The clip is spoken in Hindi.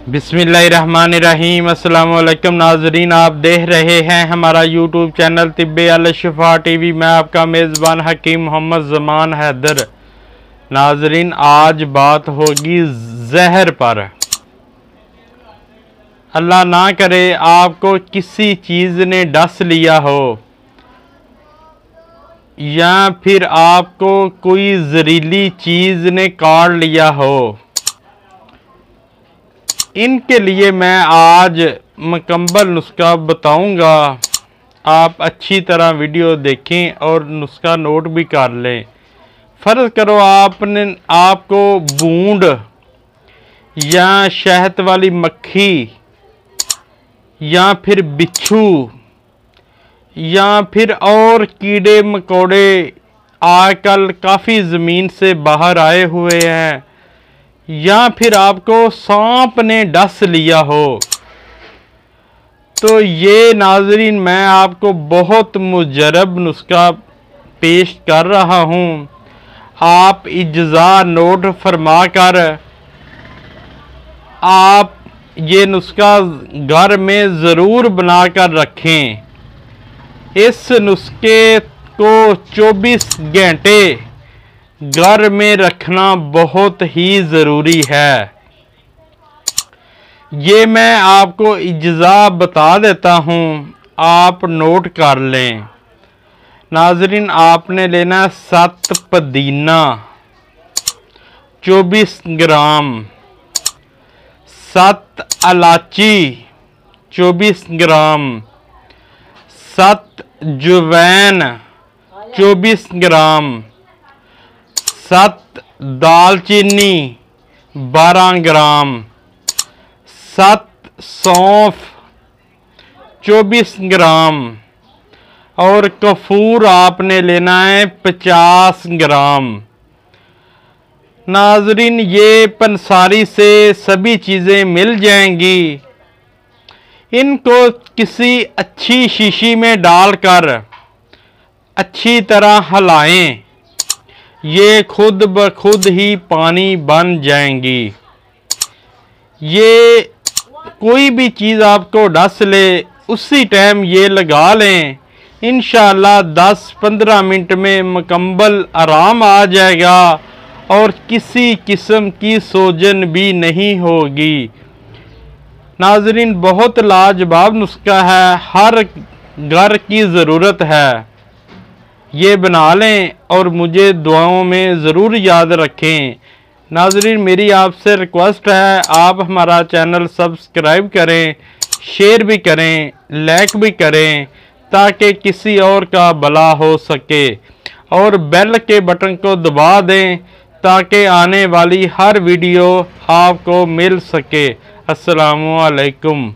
बिस्मिल्लाहिर्रहमानिर्रहीम। अस्सलाम वालेकुम नाजरीन, आप देख रहे हैं हमारा यूट्यूब चैनल तिब्बे अल शिफा टीवी। मैं आपका मेज़बान हकीम मोहम्मद ज़मान हैदर। नाजरीन, आज बात होगी जहर पर। अल्लाह ना करे आपको किसी चीज़ ने डस लिया हो या फिर आपको कोई जहरीली चीज़ ने काट लिया हो। इनके लिए मैं आज मुकम्मल नुस्खा बताऊंगा। आप अच्छी तरह वीडियो देखें और नुस्खा नोट भी कर लें। फ़र्ज़ करो आपको बूंद या शहद वाली मक्खी या फिर बिच्छू या फिर और कीड़े मकोड़े आजकल काफ़ी ज़मीन से बाहर आए हुए हैं, या फिर आपको सांप ने डस लिया हो, तो ये नाजरीन मैं आपको बहुत मुजरब नुस्खा पेश कर रहा हूँ। आप इज्ज़ा नोट फरमा कर आप ये नुस्खा घर में ज़रूर बना कर रखें। इस नुस्खे को 24 घंटे घर में रखना बहुत ही ज़रूरी है। ये मैं आपको इज्ज़ा बता देता हूँ, आप नोट कर लें। नाजरीन, आपने लेना 7 पुदीना 24 ग्राम, 7 इलायची 24 ग्राम, 7 अजवाइन 24 ग्राम, 7 दालचीनी 12 ग्राम, 7 सौंफ 24 ग्राम और कपूर आपने लेना है 50 ग्राम। नाजरीन, ये पंसारी से सभी चीज़ें मिल जाएंगी। इनको किसी अच्छी शीशी में डालकर अच्छी तरह हिलाएं। ये खुद ब खुद ही पानी बन जाएंगी। ये कोई भी चीज़ आपको डस ले उसी टाइम ये लगा लें। इंशाअल्लाह 10-15 मिनट में मुकम्मल आराम आ जाएगा और किसी किस्म की सूजन भी नहीं होगी। नाजरीन, बहुत लाजवाब नुस्खा है, हर घर की ज़रूरत है। ये बना लें और मुझे दुआओं में ज़रूर याद रखें। नाजरीन, मेरी आपसे रिक्वेस्ट है, आप हमारा चैनल सब्सक्राइब करें, शेयर भी करें, लाइक भी करें, ताकि किसी और का भला हो सके, और बेल के बटन को दबा दें ताकि आने वाली हर वीडियो आपको मिल सके। अस्सलामु अलैकुम।